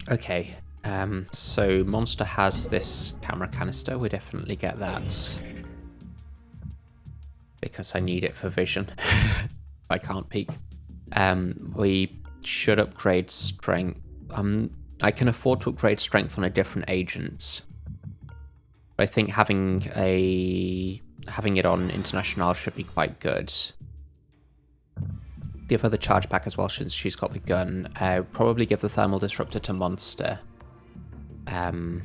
Okay, so Monster has this camera canister. We definitely get that. Because I need it for vision. I can't peek. We should upgrade strength. I can afford to upgrade strength on a different agent. But I think having it on International should be quite good. Give her the charge back as well since she's got the gun. Probably give the thermal disruptor to Monster. So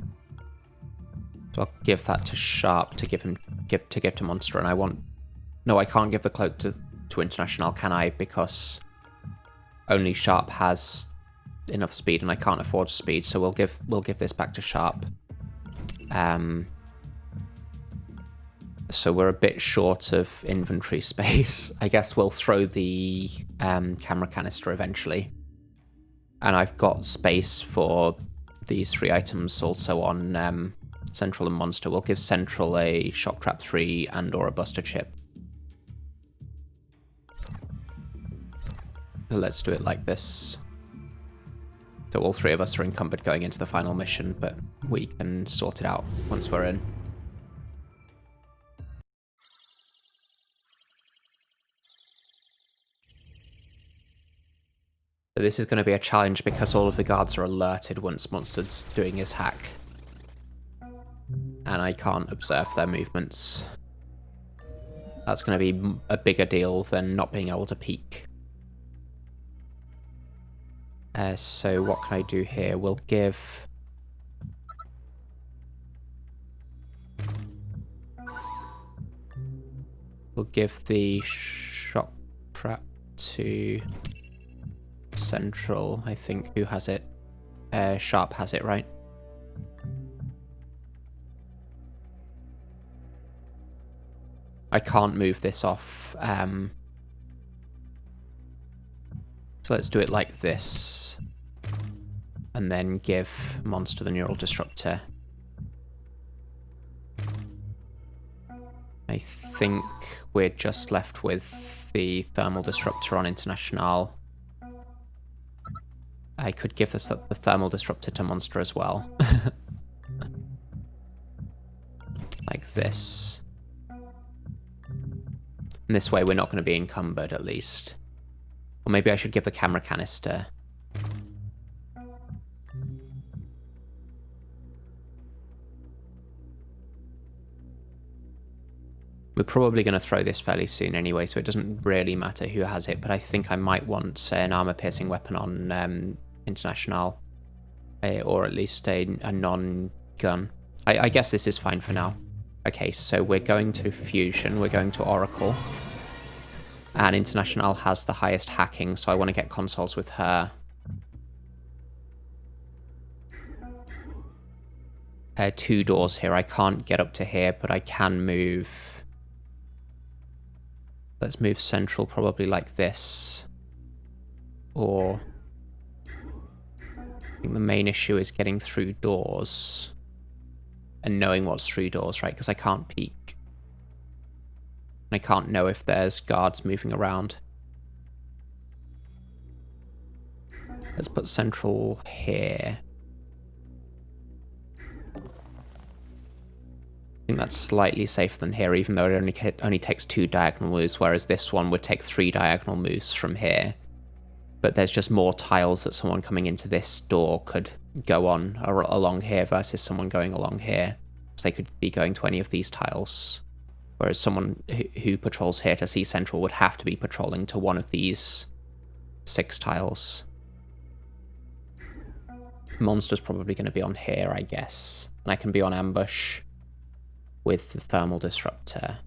I'll give that to Sharp to give to Monster, and I want. No, I can't give the cloak to International, can I? Because only Sharp has enough speed, and I can't afford speed. So we'll give this back to Sharp. So we're a bit short of inventory space. I guess we'll throw the camera canister eventually. And I've got space for these 3 items also on Central and Monster. We'll give Central a Shock Trap 3 and or a Buster Chip. So let's do it like this. So all 3 of us are encumbered going into the final mission, but we can sort it out once we're in. So this is going to be a challenge because all of the guards are alerted once Monster's doing his hack. And I can't observe their movements. That's going to be a bigger deal than not being able to peek. So what can I do here? We'll give... the shock trap to Central, I think. Who has it? Sharp has it, right? I can't move this off. So let's do it like this. And then give Monster the Neural Disruptor. I think we're just left with the Thermal Disruptor on International. I could give the Thermal Disruptor to Monster as well. Like this. And this way we're not going to be encumbered, at least. Or maybe I should give the camera canister. We're probably going to throw this fairly soon anyway, so it doesn't really matter who has it, but I think I might want an armor-piercing weapon on International. Or at least a non-gun. I guess this is fine for now. Okay, so we're going to Fusion, we're going to Oracle. And International has the highest hacking, so I want to get consoles with her. 2 doors here. I can't get up to here, but I can move. Let's move Central probably like this. Or... I think the main issue is getting through doors. And knowing what's through doors, right? Because I can't peek. I can't know if there's guards moving around. Let's put Central here. I think that's slightly safer than here, even though it only takes 2 diagonal moves, whereas this one would take 3 diagonal moves from here. But there's just more tiles that someone coming into this door could go on along here versus someone going along here. So they could be going to any of these tiles. Whereas someone who patrols here to see Central would have to be patrolling to one of these 6 tiles. Monster's probably going to be on here, I guess. And I can be on ambush with the Thermal Disruptor.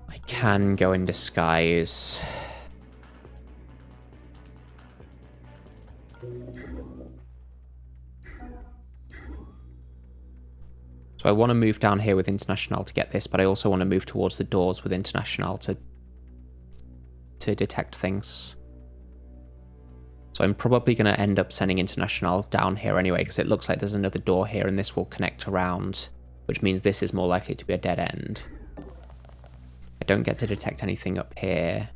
I can go in disguise. So I want to move down here with International to get this, but I also want to move towards the doors with International to detect things. So I'm probably going to end up sending International down here anyway, because it looks like there's another door here and this will connect around, which means this is more likely to be a dead end. I don't get to detect anything up here.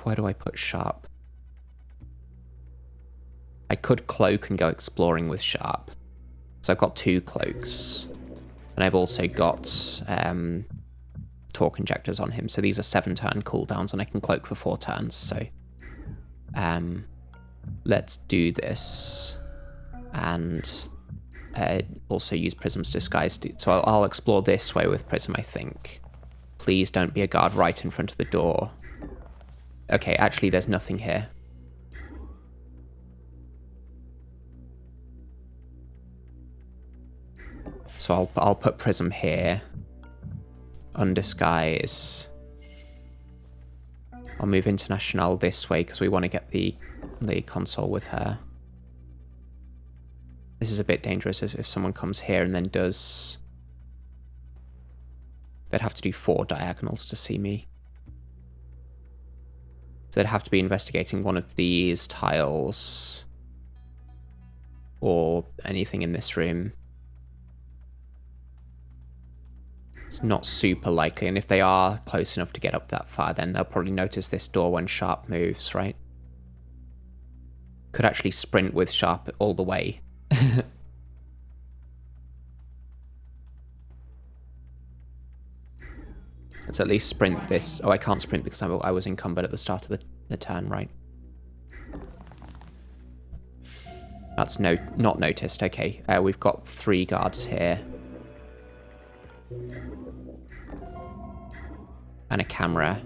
Where do I put Sharp? I could cloak and go exploring with Sharp. So I've got 2 cloaks. And I've also got torque injectors on him. So these are 7-turn cooldowns, and I can cloak for 4 turns. So let's do this. And also use Prism's Disguise. So I'll explore this way with Prism, I think. Please don't be a guard right in front of the door. Okay, actually there's nothing here. So I'll put Prism here. Undisguise. I'll move International this way because we want to get the console with her. This is a bit dangerous if someone comes here and then does... They'd have to do 4 diagonals to see me. So they'd have to be investigating one of these tiles. Or anything in this room. It's not super likely, and if they are close enough to get up that far, then they'll probably notice this door when Sharp moves, right? Could actually sprint with Sharp all the way. Let's at least sprint this. Oh, I can't sprint because I was encumbered at the start of the turn, right? That's not noticed. Okay, we've got 3 guards here. And a camera.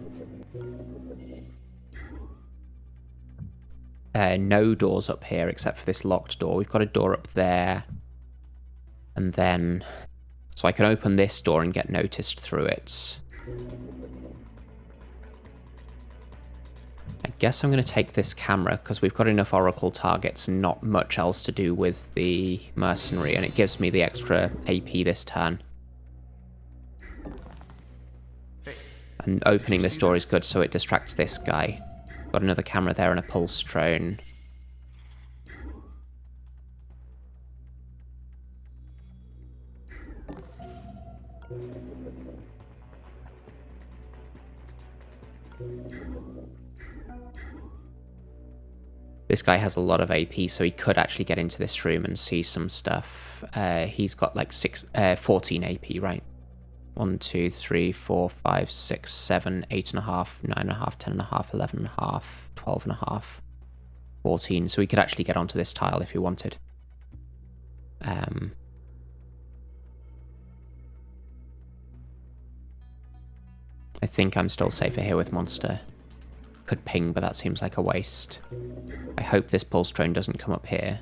No doors up here except for this locked door. We've got a door up there. And then... So I can open this door and get noticed through it. I guess I'm going to take this camera because we've got enough Oracle targets and not much else to do with the mercenary, and it gives me the extra AP this turn. And opening this door is good so it distracts this guy. Got another camera there and a pulse drone. This guy has a lot of AP, so he could actually get into this room and see some stuff. He's got like 14 AP, right? 1, 2, 3, 4, 5, 6, 7, 8.5, 9.5, 10.5, 11.5, 12.5, 14. So we could actually get onto this tile if we wanted. I think I'm still safer here with Monster. Could ping, but that seems like a waste. I hope this pulse drone doesn't come up here.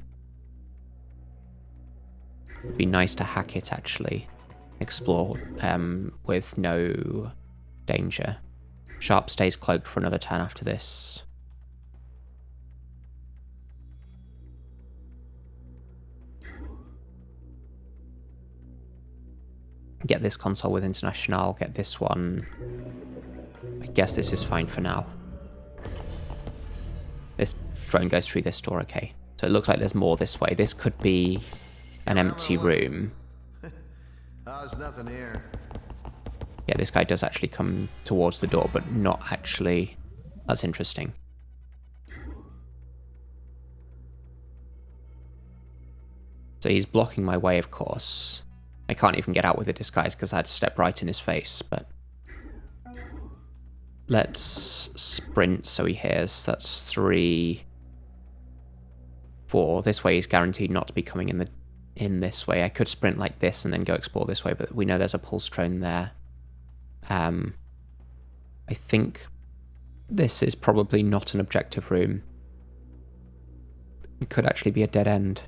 It'd be nice to hack it, actually. Explore with no danger. Sharp stays cloaked for another turn after this. Get this console with International, get this one. I guess this is fine for now. This drone goes through this door, okay. So it looks like there's more this way. This could be an empty room. There's nothing here. Yeah, this guy does actually come towards the door, but not actually. That's interesting. So he's blocking my way, of course. I can't even get out with a disguise because I had to step right in his face, but... Let's sprint so he hears. That's 3, 4. This way he's guaranteed not to be coming in this way. I could sprint like this and then go explore this way, but we know there's a pulse drone there. I think this is probably not an objective room. It could actually be a dead end.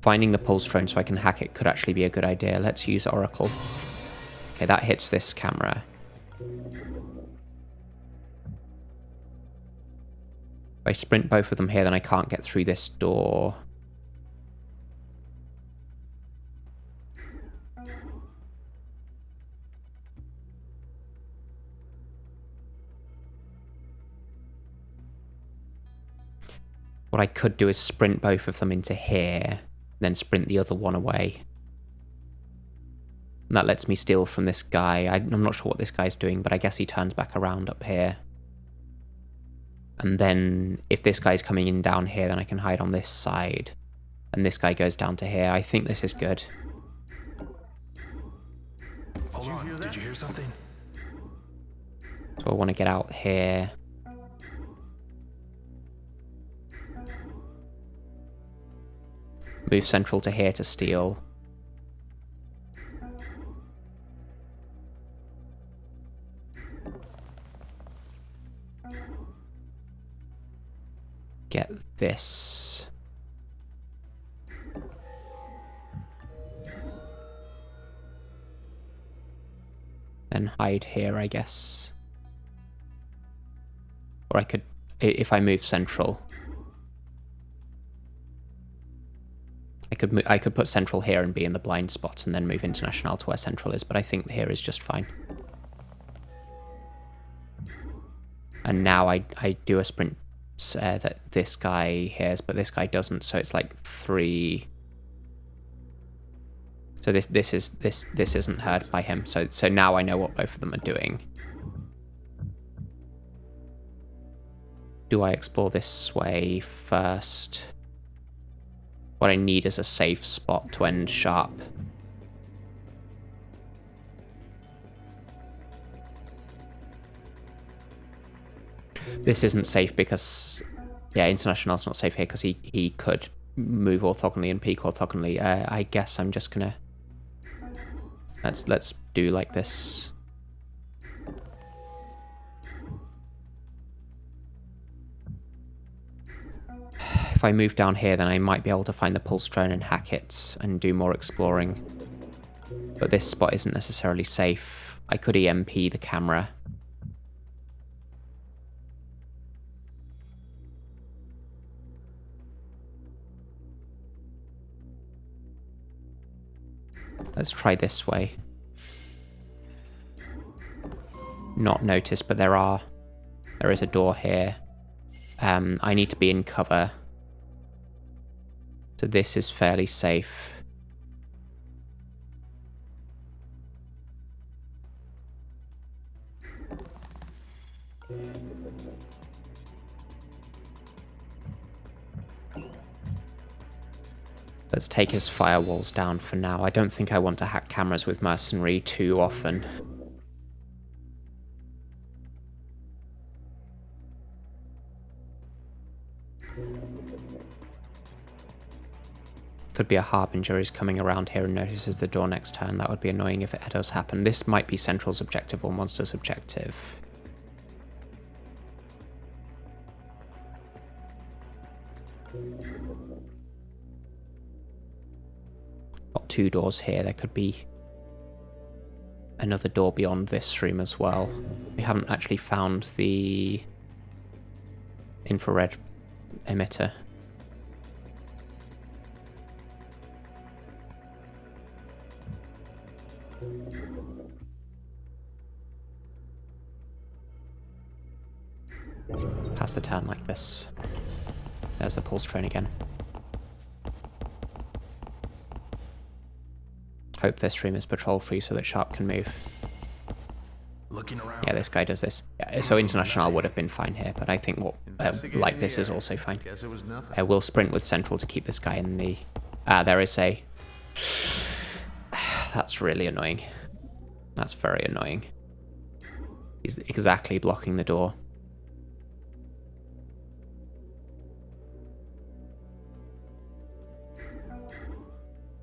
Finding the pulse drone so I can hack it could actually be a good idea. Let's use Oracle. Okay, that hits this camera. If I sprint both of them here, then I can't get through this door. What I could do is sprint both of them into here, then sprint the other one away. And that lets me steal from this guy. I'm not sure what this guy's doing, but I guess he turns back around up here. And then if this guy's coming in down here, then I can hide on this side. And this guy goes down to here. I think this is good. Hold on, did you hear something? So I want to get out here. Move central to here to steal. Get this. And hide here, I guess. Or I could, if I move central, I could put central here and be in the blind spot and then move international to where central is, but I think here is just fine. And now I do a sprint that this guy hears, but this guy doesn't, so it's like 3. So this isn't heard by him. So now I know what both of them are doing. Do I explore this way first? What I need is a safe spot to end sharp. This isn't safe because, yeah, International's not safe here because he could move orthogonally and peek orthogonally. I guess I'm just gonna let's do like this. If I move down here, then I might be able to find the pulse drone and hack it and do more exploring. But this spot isn't necessarily safe. I could EMP the camera. Let's try this way. Not noticed, but there is a door here. I need to be in cover. So this is fairly safe. Let's take his firewalls down for now. I don't think I want to hack cameras with Mercenary too often. Could be a Harbinger who's coming around here and notices the door next turn. That would be annoying if it does happen. This might be Central's objective or Monster's objective. Got 2 doors here. There could be another door beyond this room as well. We haven't actually found the infrared emitter. Pass the turn like this. There's the pulse train again. Hope this room is patrol free so that Sharp can move. Looking around. Yeah, this guy does this. Yeah, so International would have been fine here, but I think what like this is also fine. Guess it was nothing. We'll sprint with Central to keep this guy in the... there is a... That's really annoying. That's very annoying. He's exactly blocking the door.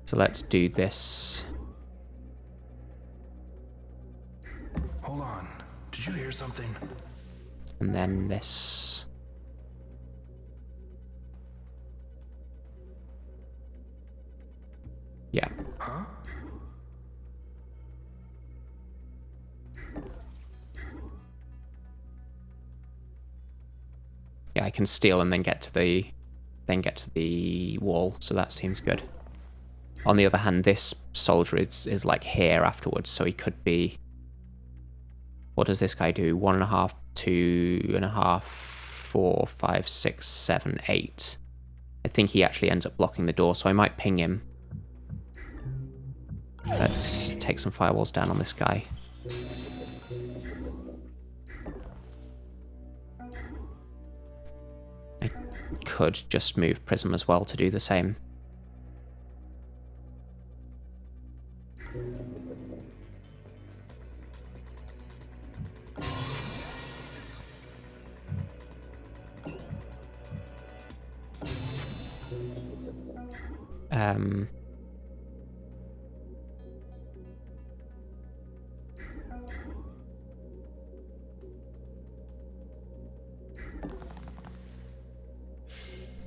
So let's do this. Hold on. Did you hear something? And then this. Yeah. Huh? Yeah, I can steal and then get to the wall, so that seems good. On the other hand, this soldier is like here afterwards, so he could be... What does this guy do? 1.5, 2.5, 4, 5, 6, 7, 8. I think he actually ends up blocking the door, so I might ping him. Let's take some firewalls down on this guy. I could just move Prism as well to do the same.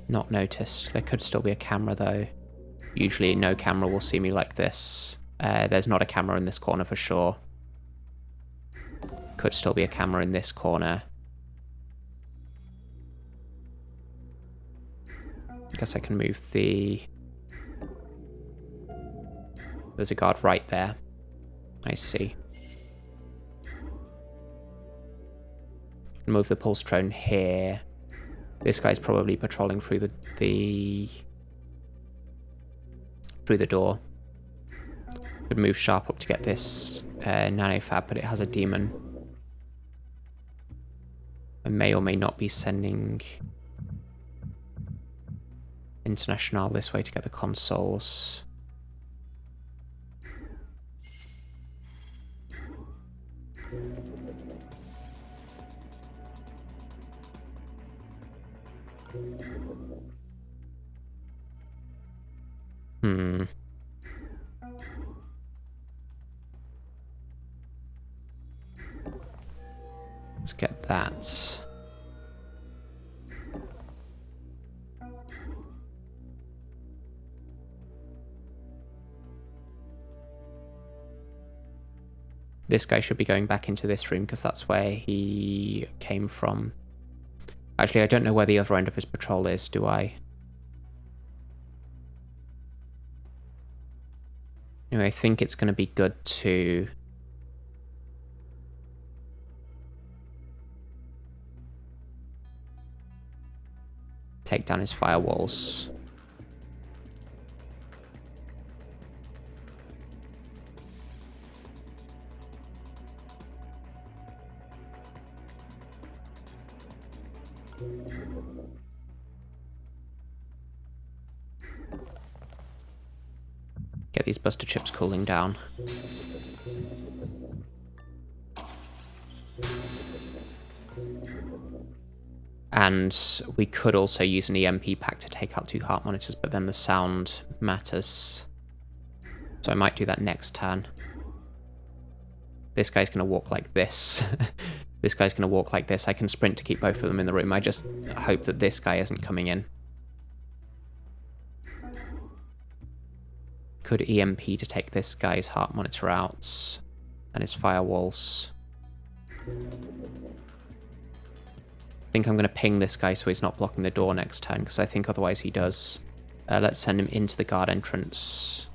Not noticed. There could still be a camera though. Usually no camera will see me like this. There's not a camera in this corner for sure. Could still be a camera in this corner. I guess I can move the... There's a guard right there. I see. Move the pulse drone here. This guy's probably patrolling through the door. Could move Sharp up to get this nanofab, but it has a demon. I may or may not be sending International this way to get the consoles. Let's get that. This guy should be going back into this room because that's where he came from. Actually, I don't know where the other end of his patrol is, do I? Anyway, I think it's going to be good to... take down his firewalls. Get these buster chips cooling down. And we could also use an EMP pack to take out 2 heart monitors, but then the sound matters. So I might do that next turn. This guy's going to walk like this. This guy's going to walk like this. I can sprint to keep both of them in the room. I just hope that this guy isn't coming in. Could EMP to take this guy's heart monitor out and his firewalls. I think I'm going to ping this guy so he's not blocking the door next turn, because I think otherwise he does. Let's send him into the guard entrance.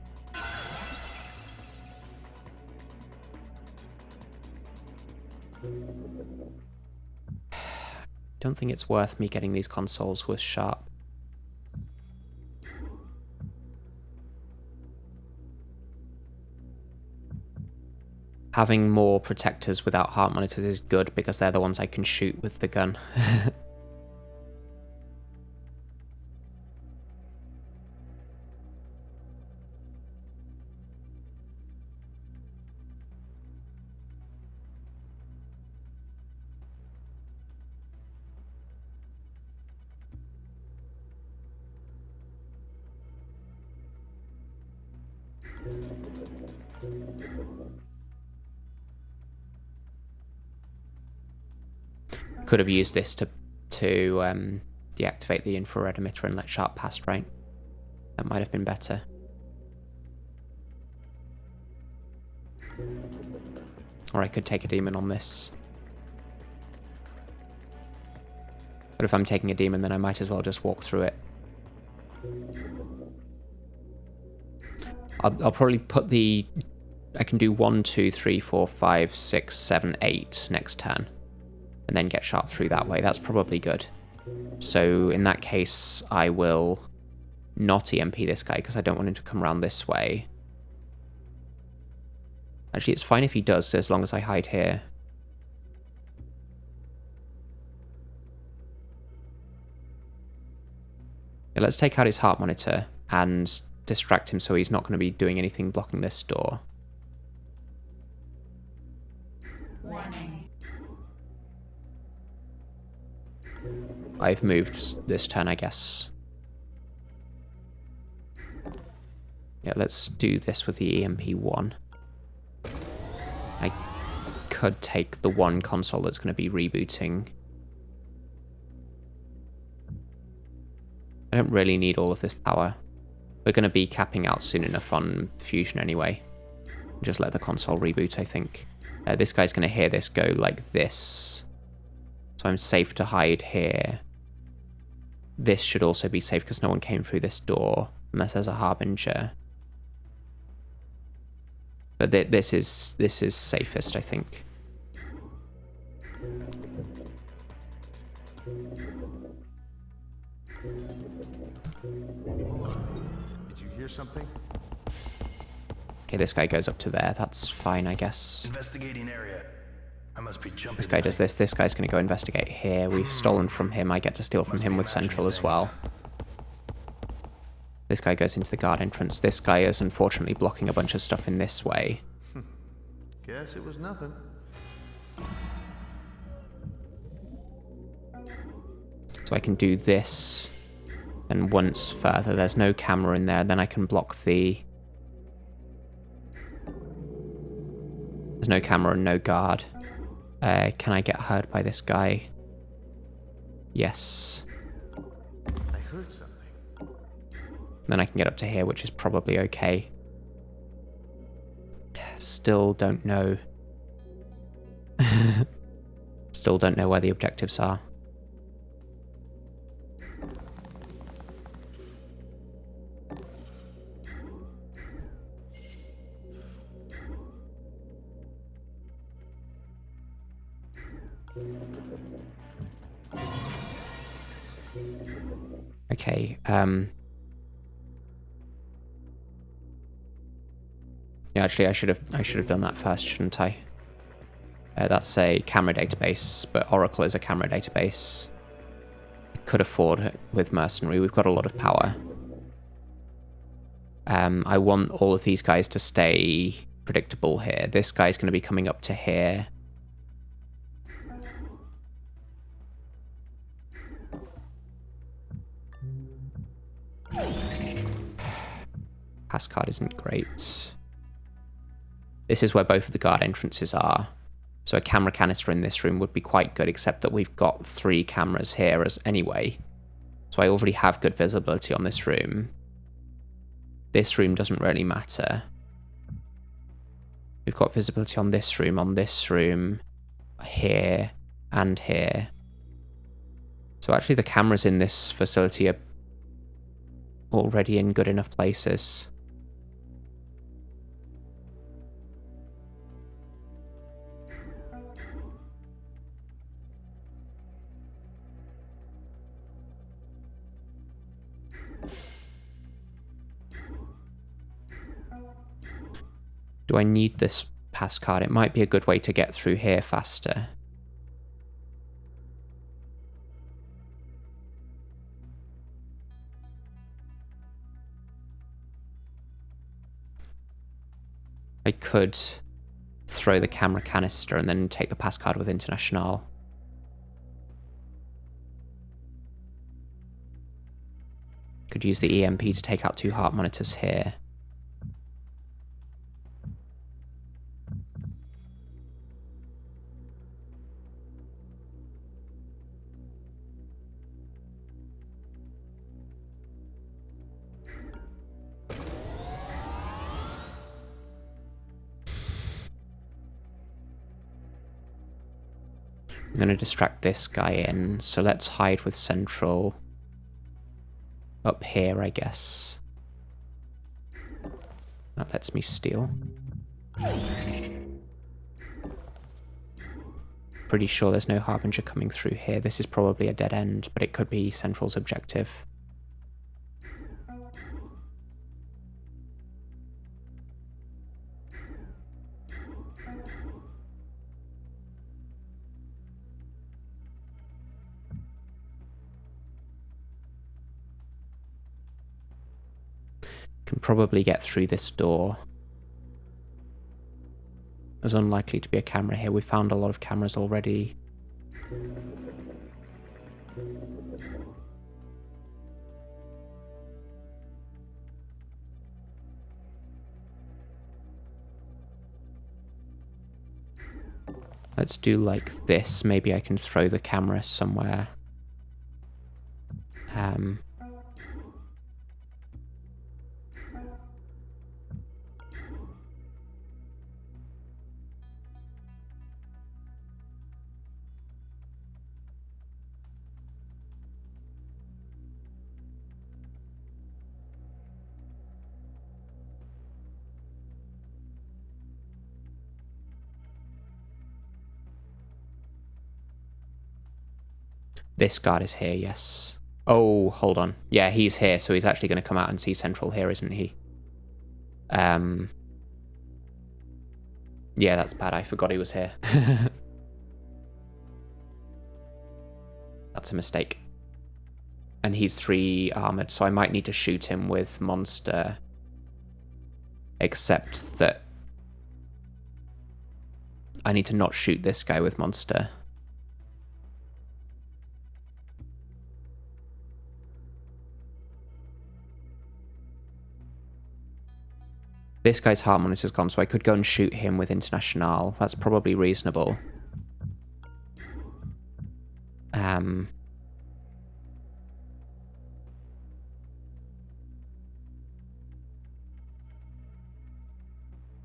Don't think it's worth me getting these consoles with Sharp. Having more protectors without heart monitors is good because they're the ones I can shoot with the gun. Could have used this to deactivate the infrared emitter and let Sharp pass, right? That might have been better. Or I could take a demon on this. But if I'm taking a demon, then I might as well just walk through it. I'll probably put the... I can do 1, 2, 3, 4, 5, 6, 7, 8 next turn. And then get Sharp through that way. That's probably good. So in that case, I will not EMP this guy because I don't want him to come around this way. Actually, it's fine if he does, as long as I hide here. Yeah, let's take out his heart monitor and distract him so he's not going to be doing anything blocking this door. Warning. I've moved this turn, I guess. Yeah, let's do this with the EMP1. I could take the one console that's going to be rebooting. I don't really need all of this power. We're going to be capping out soon enough on Fusion anyway. Just let the console reboot, I think. This guy's going to hear this go like this. So I'm safe to hide here. This should also be safe because no one came through this door unless there's a harbinger. But this is safest, I think. Did you hear something? Okay, this guy goes up to there. That's fine, I guess. Investigating area. I must be jumping. This guy does this. This guy's going to go investigate here. We've stolen from him. I get to steal from him with Central as well. This guy goes into the guard entrance. This guy is unfortunately blocking a bunch of stuff in this way. Guess it was nothing. So I can do this. Then once further, there's no camera in there. Then I can block the... There's no camera and no guard. Can I get heard by this guy? Yes. I heard something. Then I can get up to here, which is probably okay. Still don't know. Still don't know where the objectives are. Okay, yeah, actually I should have done that first, shouldn't I? That's a camera database, but Oracle is a camera database. I could afford it with Mercenary. We've got a lot of power. I want all of these guys to stay predictable here. This guy's going to be coming up to here. Pass card isn't great. This is where both of the guard entrances are. So a camera canister in this room would be quite good, except that we've got 3 cameras here as anyway. So I already have good visibility on this room. This room doesn't really matter. We've got visibility on this room, here, and here. So actually the cameras in this facility are already in good enough places. Do I need this pass card? It might be a good way to get through here faster. I could throw the camera canister and then take the pass card with International. Could use the EMP to take out 2 heart monitors here. I'm going to distract this guy in, so let's hide with Central up here, I guess. That lets me steal. Pretty sure there's no Harbinger coming through here. This is probably a dead end, but it could be Central's objective. Can probably get through this door. There's unlikely to be a camera here. We found a lot of cameras already. Let's do like this. Maybe I can throw the camera somewhere. This guard is here, yes. Oh, hold on. Yeah, he's here, so he's actually going to come out and see Central here, isn't he? Yeah, that's bad. I forgot he was here. That's a mistake. And he's 3 armored, so I might need to shoot him with Monster. Except that I need to not shoot this guy with Monster. This guy's heart monitor's gone, so I could go and shoot him with International. That's probably reasonable.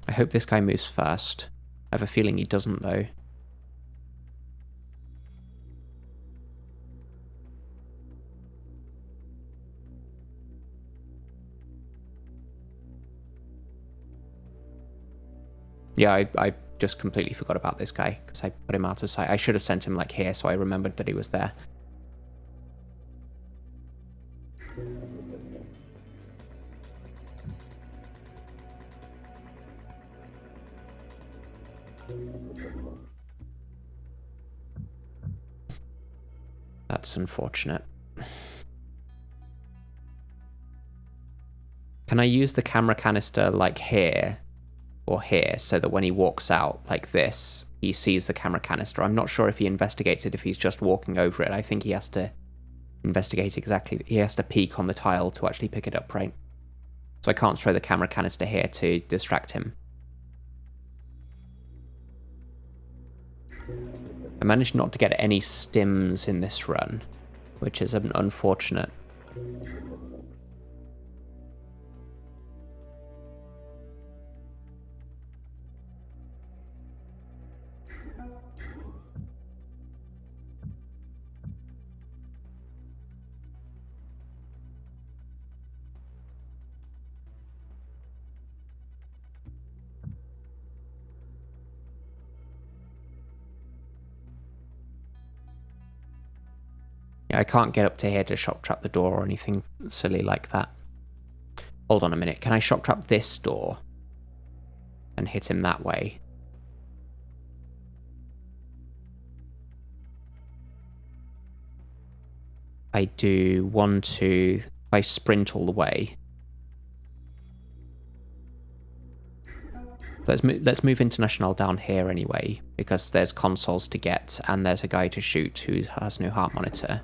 I hope this guy moves first. I have a feeling he doesn't, though. Yeah, I just completely forgot about this guy because I put him out of sight. I should have sent him like here so I remembered that he was there. That's unfortunate. Can I use the camera canister like here? Or here, so that when he walks out like this, he sees the camera canister. I'm not sure if he investigates it if he's just walking over it. I think he has to investigate exactly. He has to peek on the tile to actually pick it up, right? So I can't throw the camera canister here to distract him. I managed not to get any stims in this run, which is unfortunate. I can't get up to here to shock trap the door or anything silly like that. Hold on a minute. Can I shock trap this door and hit him that way? I do 1, 2. I sprint all the way. Let's move International down here anyway, because there's consoles to get and there's a guy to shoot who has no heart monitor.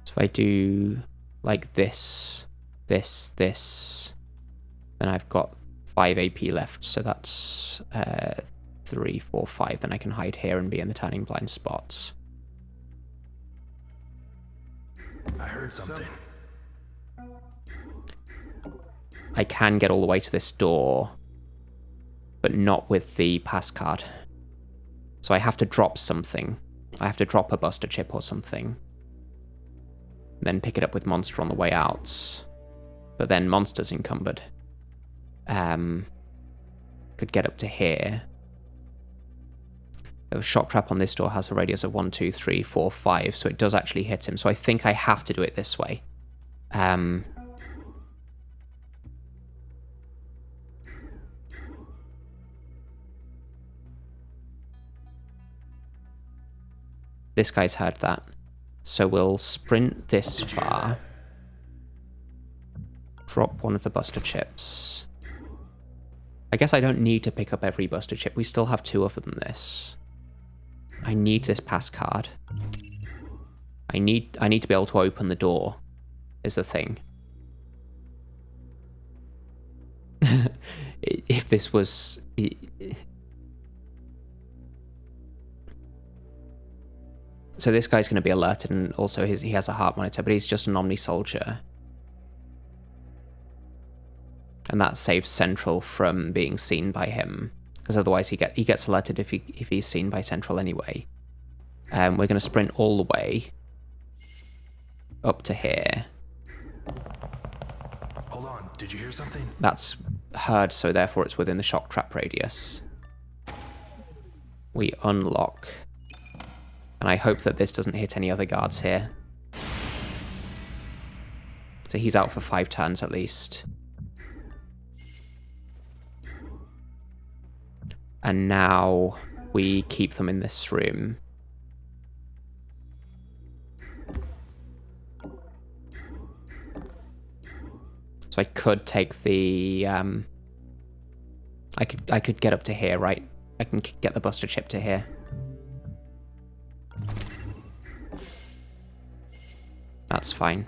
So if I do like this, this, then I've got 5 AP left, so that's 3, 4, 5. Then I can hide here and be in the turning blind spots. I heard something. I can get all the way to this door, but not with the pass card. So I have to drop something. I have to drop a buster chip or something. Then pick it up with Monster on the way out. But then Monster's encumbered. Could get up to here. The shock trap on this door has a radius of 1, 2, 3, 4, 5, so it does actually hit him. So I think I have to do it this way. This guy's heard that. So we'll sprint this far. Drop one of the Buster chips. I guess I don't need to pick up every Buster chip. We still have 2 other than this. I need this pass card. I need to be able to open the door, is the thing. If this was... So this guy's going to be alerted, and also he has a heart monitor, but he's just an Omni Soldier. And that saves Central from being seen by him, because otherwise he gets alerted if he's seen by Central anyway. We're going to sprint all the way up to here. Hold on, did you hear something? That's heard, so therefore it's within the shock trap radius. We unlock. And I hope that this doesn't hit any other guards here. So he's out for 5 turns at least. And now we keep them in this room. So I could take the... I could get up to here, right? I can get the Buster chip to here. That's fine.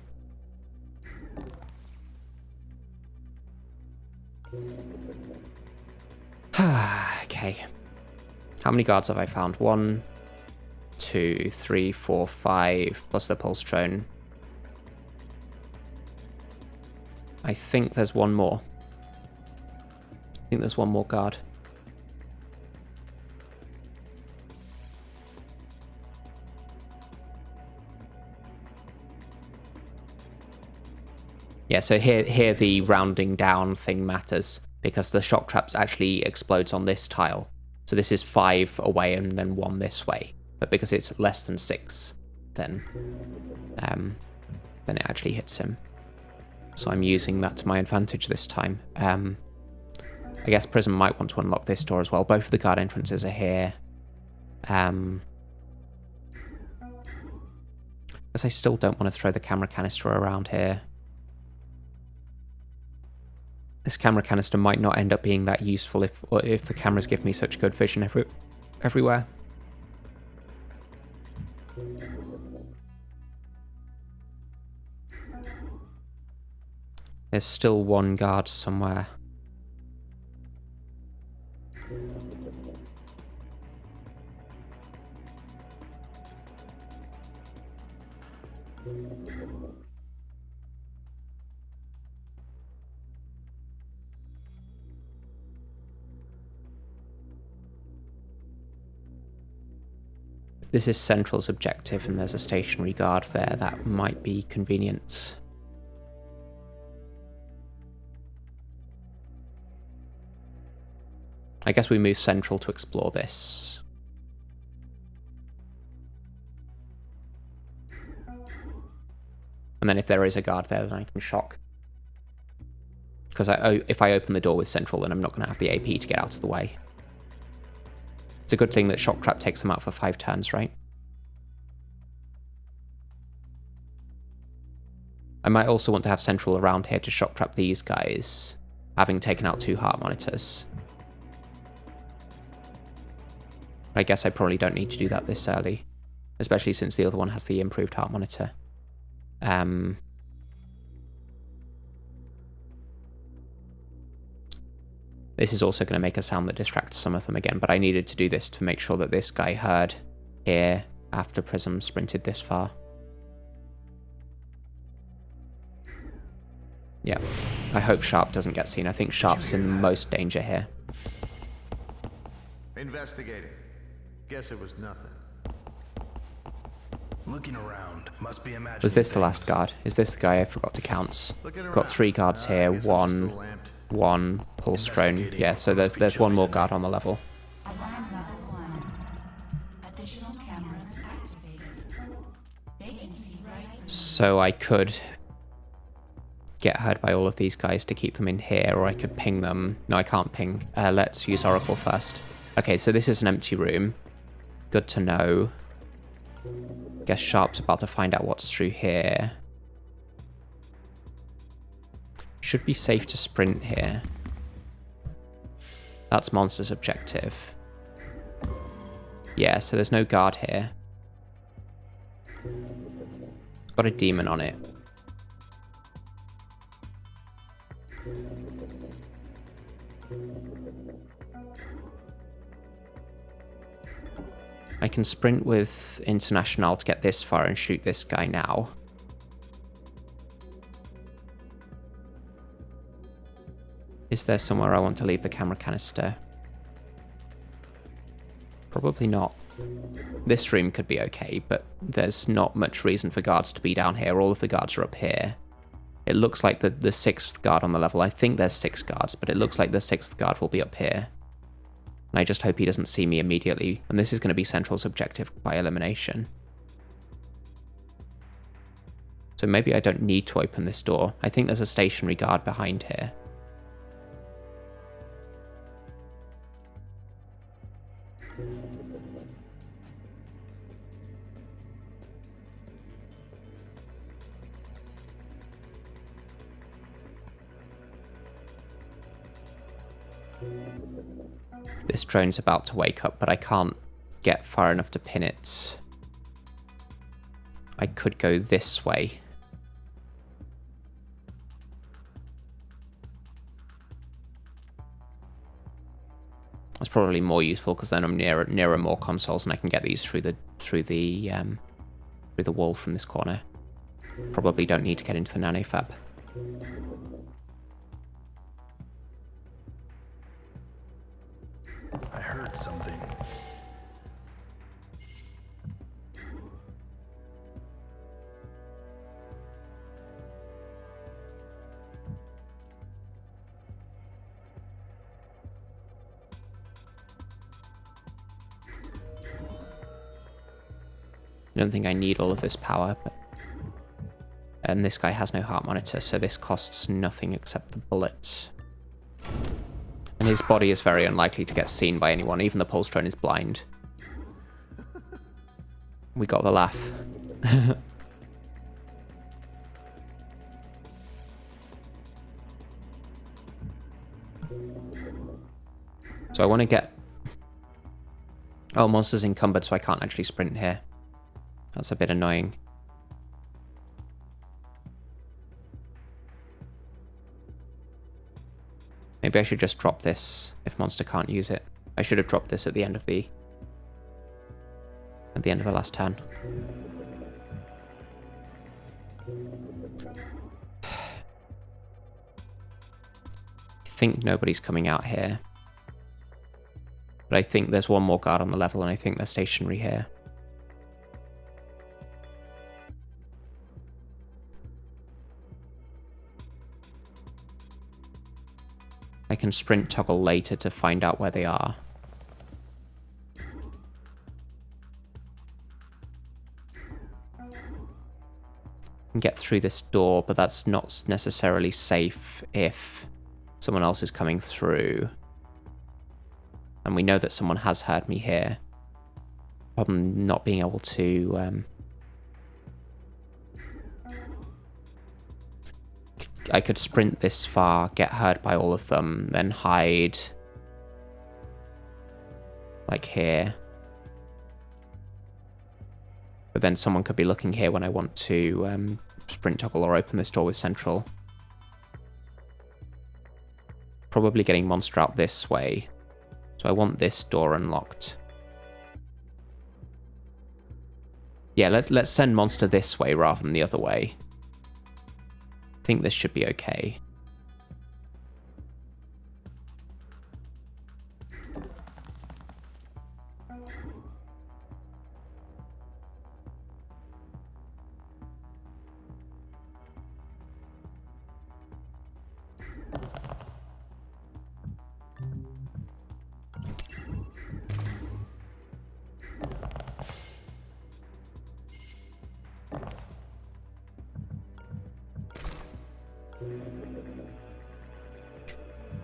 Okay. How many guards have I found? 1, 2, 3, 4, 5, plus the pulse drone. I think there's one more. I think there's one more guard. Yeah, so here the rounding down thing matters, because the shock traps actually explodes on this tile. So this is 5 away and then 1 this way. But because it's less than 6, then it actually hits him. So I'm using that to my advantage this time. I guess Prism might want to unlock this door as well. Both of the guard entrances are here. Because I still don't want to throw the camera canister around here. This camera canister might not end up being that useful if the cameras give me such good vision everywhere. There's still one guard somewhere. This is Central's objective and there's a stationary guard there. That might be convenient. I guess we move Central to explore this. And then if there is a guard there, then I can shock. Because if I open the door with Central, then I'm not going to have the AP to get out of the way. It's a good thing that Shock Trap takes them out for 5 turns, right? I might also want to have Central around here to Shock Trap these guys, having taken out 2 heart monitors. I guess I probably don't need to do that this early, especially since the other one has the improved heart monitor. This is also going to make a sound that distracts some of them again, but I needed to do this to make sure that this guy heard here after Prism sprinted this far. Yeah, I hope Sharp doesn't get seen. I think Sharp's in the most danger here. Investigating. Guess it was nothing. Looking around. Must be imagining. Was this the last guard? Is this the guy I forgot to count? Got 3 guards here. 1 pulse drone. Yeah, so there's one more guard on the level. Alarm level 1. So I could get heard by all of these guys to keep them in here, or I could ping them. No, I can't ping. Let's use Oracle first. Okay, so this is an empty room. Good to know. Guess Sharp's about to find out what's through here. Should be safe to sprint here. That's Monster's objective. Yeah, so there's no guard here. It's got a demon on it. I can sprint with International to get this far and shoot this guy now. Is there somewhere I want to leave the camera canister? Probably not. This room could be okay, but there's not much reason for guards to be down here. All of the guards are up here. It looks like the sixth guard on the level. I think there's 6 guards, but it looks like the 6th guard will be up here. And I just hope he doesn't see me immediately. And this is going to be Central's objective by elimination. So maybe I don't need to open this door. I think there's a stationary guard behind here. This drone's about to wake up, but I can't get far enough to pin it. I could go this way. That's probably more useful because then I'm nearer more consoles and I can get these through the wall from this corner. Probably don't need to get into the nanofab. I heard something. I don't think I need all of this power, but... And this guy has no heart monitor, so this costs nothing except the bullets. And his body is very unlikely to get seen by anyone, even the pulse drone is blind. We got the laugh. So I want to get... Oh, Monster's encumbered, so I can't actually sprint here. That's a bit annoying. Maybe I should just drop this if Monster can't use it. I should have dropped this at the end of the last turn. I think nobody's coming out here. But I think there's one more guard on the level and I think they're stationary here. I can sprint toggle later to find out where they are. And get through this door, but that's not necessarily safe if someone else is coming through. And we know that someone has heard me here. Problem not being able to... I could sprint this far, get heard by all of them, then hide. Like here. But then someone could be looking here when I want to sprint toggle or open this door with Central. Probably getting Monster out this way. So I want this door unlocked. Yeah, let's send Monster this way rather than the other way. I think this should be okay.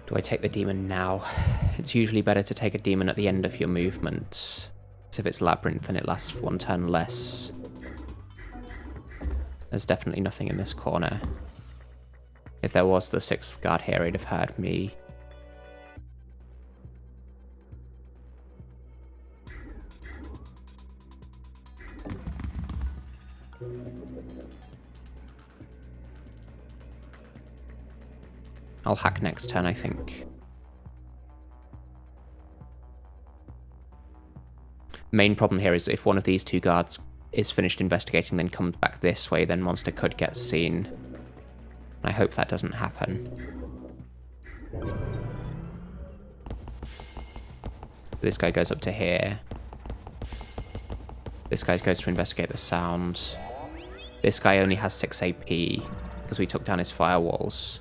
Do I take the demon now? It's usually better to take a demon at the end of your movement. Because if it's labyrinth, then it lasts 1 turn less. There's definitely nothing in this corner. If there was the 6th guard here, he'd have heard me. I'll hack next turn, I think. Main problem here is if one of these 2 guards is finished investigating, then comes back this way, then monster could get seen. I hope that doesn't happen. This guy goes up to here. This guy goes to investigate the sound. This guy only has 6 AP because we took down his firewalls.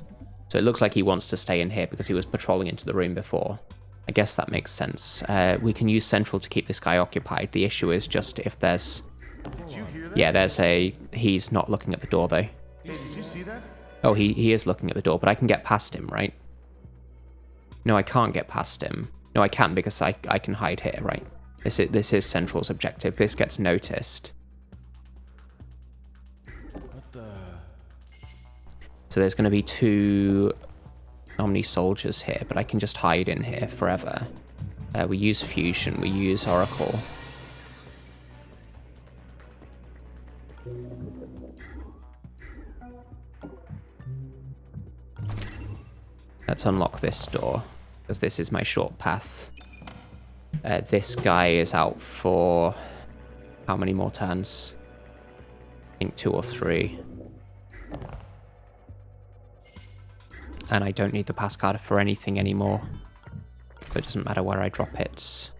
So it looks like he wants to stay in here because he was patrolling into the room before. I guess that makes sense. We can use Central to keep this guy occupied. The issue is just if there's... Did you hear that? Yeah, there's a... He's not looking at the door, though. Hey, did you see that? Oh, he is looking at the door, but I can get past him, right? No, I can't get past him. No, I can because I can hide here, right? This is Central's objective. This gets noticed. What the? So there's going to be 2 Omni soldiers here, but I can just hide in here forever. We use Fusion, we use Oracle. Let's unlock this door, because this is my short path. This guy is out for how many more turns? I think 2 or 3. And I don't need the pass card for anything anymore. So it doesn't matter where I drop it.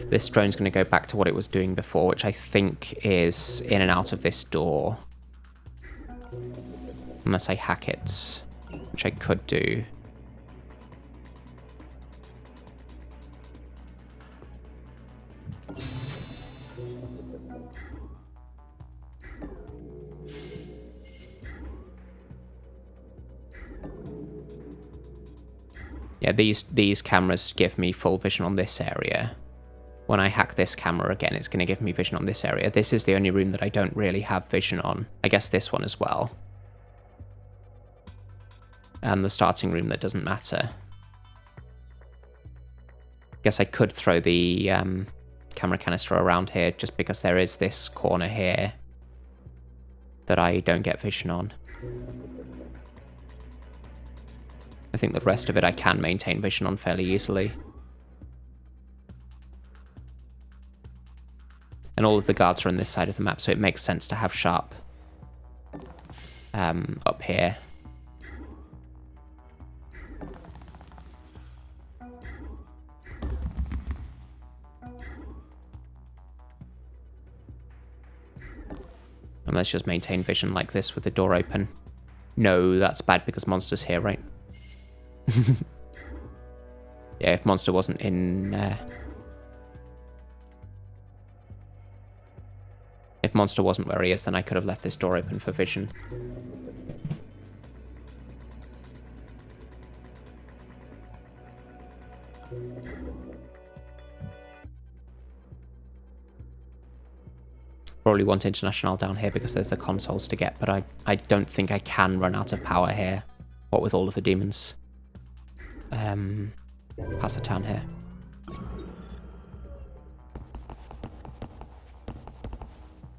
This drone's going to go back to what it was doing before, which I think is in and out of this door. Unless I hack it, which I could do. Yeah, these cameras give me full vision on this area. When I hack this camera again, it's going to give me vision on this area. This is the only room that I don't really have vision on. I guess this one as well. And the starting room that doesn't matter. Guess I could throw the camera canister around here just because there is this corner here that I don't get vision on. I think the rest of it I can maintain vision on fairly easily. And all of the guards are on this side of the map, so it makes sense to have Sharp up here. And let's just maintain vision like this with the door open. No, that's bad because Monster's here, right? Yeah, if Monster wasn't in... If Monster wasn't where he is, then I could have left this door open for vision. Probably want International down here because there's the consoles to get, but I don't think I can run out of power here. What with all of the demons. Pass the town here.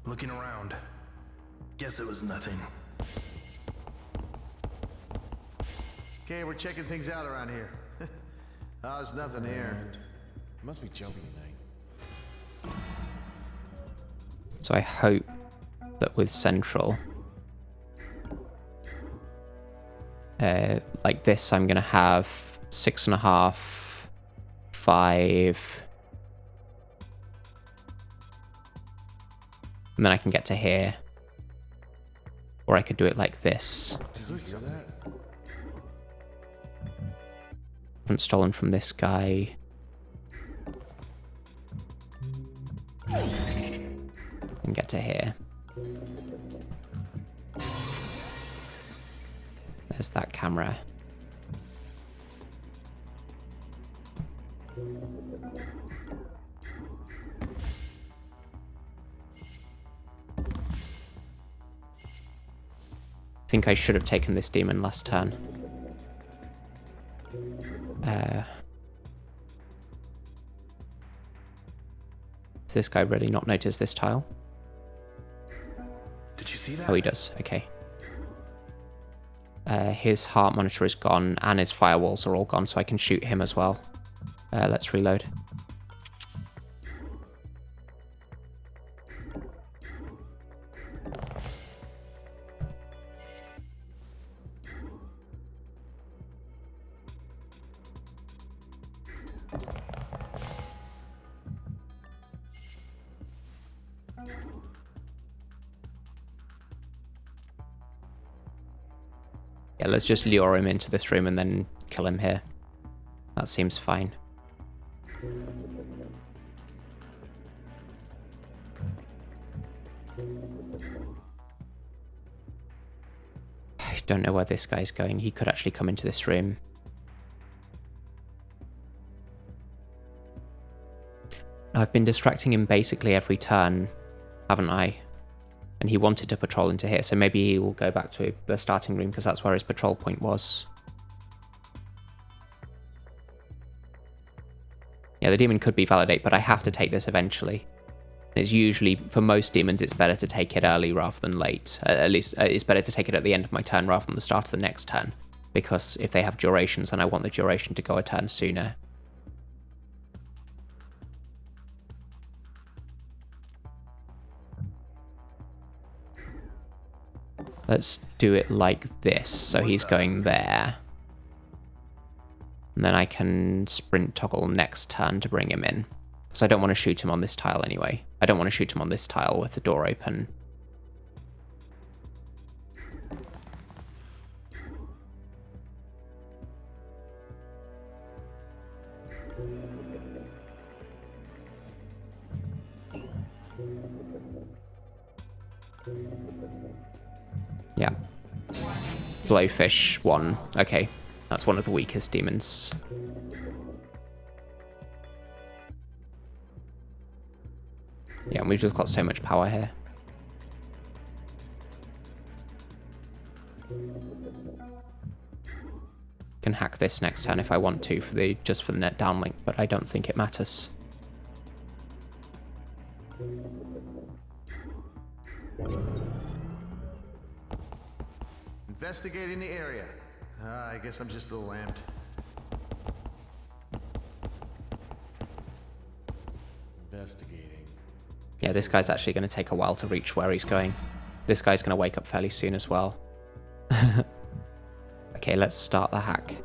Looking around. Guess it was nothing. Okay, we're checking things out around here. Oh, there's nothing here. It must be jumping tonight. So I hope that with Central, like this, I'm gonna have 6.5, 5, and then I can get to here. Or I could do it like this. Did you hear that? Haven't stolen from this guy. And get to here. There's that camera. I think I should have taken this demon last turn. Does this guy really not notice this tile? Did you see that? Oh, he does. Okay. His heart monitor is gone, and his firewalls are all gone, so I can shoot him as well. Let's reload. Yeah, let's just lure him into this room and then kill him here. That seems fine. I don't know where this guy's going. He could actually come into this room. I've been distracting him basically every turn, haven't I? And he wanted to patrol into here, so maybe he will go back to the starting room because that's where his patrol point was. Yeah, the demon could be validate, but I have to take this eventually. It's usually, for most demons, it's better to take it early rather than late. At least, it's better to take it at the end of my turn rather than the start of the next turn. Because if they have durations, then I want the duration to go a turn sooner. Let's do it like this, so he's going there. And then I can sprint toggle next turn to bring him in. Because I don't want to shoot him on this tile anyway. I don't want to shoot him on this tile with the door open. Yeah. Blowfish 1. Okay. That's one of the weakest demons. Yeah, and we've just got so much power here. Can hack this next turn if I want to for the just for the net downlink, but I don't think it matters. Investigating the area. I guess I'm just a little amped. Investigating. Yeah, this guy's actually going to take a while to reach where he's going. This guy's going to wake up fairly soon as well. Okay, let's start the hack.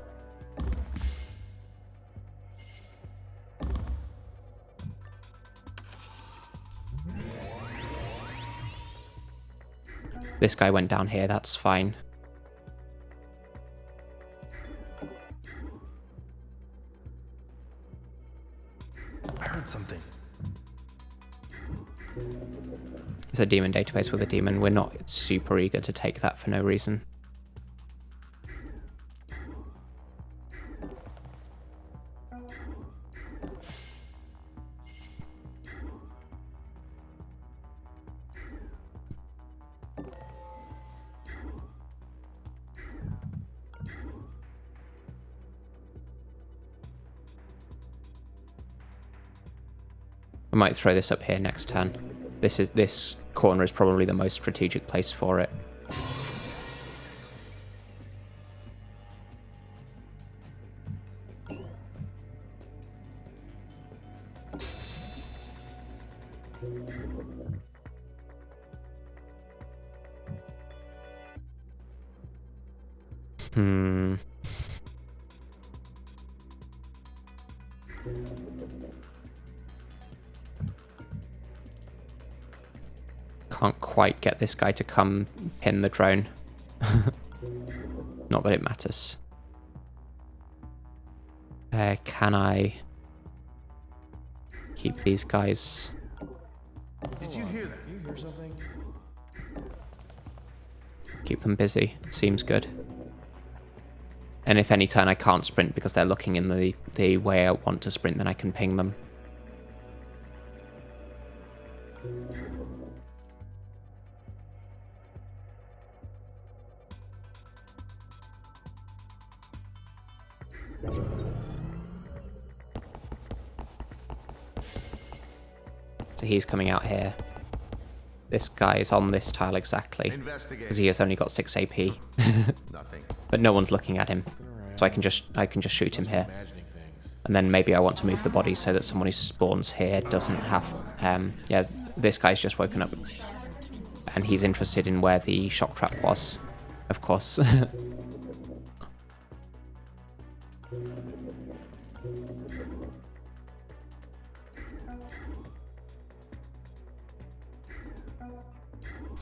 This guy went down here, that's fine. I heard something. It's a demon database with a demon. We're not super eager to take that for no reason. I might throw this up here next turn. This corner is probably the most strategic place for it. Can't quite get this guy to come pin the drone. Not that it matters. Can I keep these guys? Did you hear that? You hear something? Keep them busy. Seems good. And if any turn I can't sprint because they're looking in the way I want to sprint, then I can ping them. So he's coming out here. This guy is on this tile exactly, because he has only got 6 AP. Nothing. But no one's looking at him, so I can just shoot him here. And then maybe I want to move the body so that someone who spawns here doesn't have... yeah, this guy's just woken up. And he's interested in where the shock trap was, of course.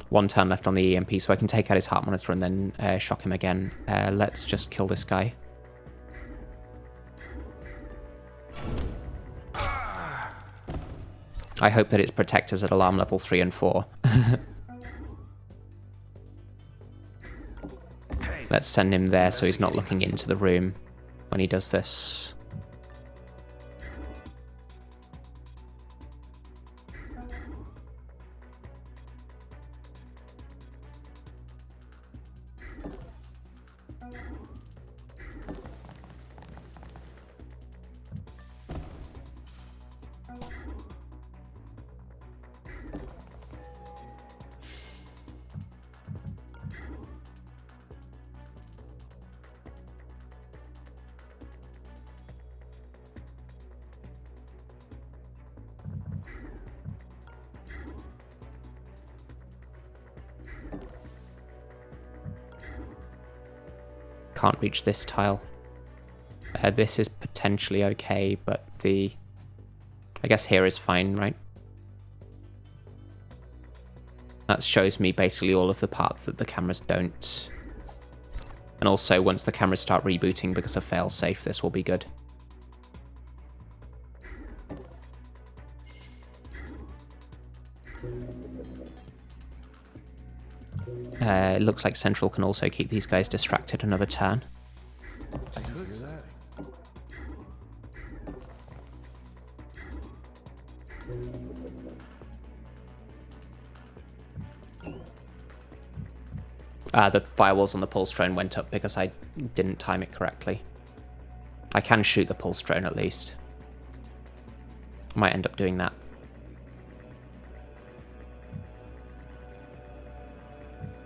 One turn left on the EMP, so I can take out his heart monitor and then shock him again. Let's just kill this guy. I hope that it's protectors at alarm level 3 and 4. Let's send him there so he's not looking into the room when he does this. Can't reach this tile. This is potentially okay, but I guess here is fine, right? That shows me basically all of the parts that the cameras don't. And also, once the cameras start rebooting because of failsafe, this will be good. It looks like Central can also keep these guys distracted another turn. The firewalls on the pulse drone went up because I didn't time it correctly. I can shoot the pulse drone at least. I might end up doing that.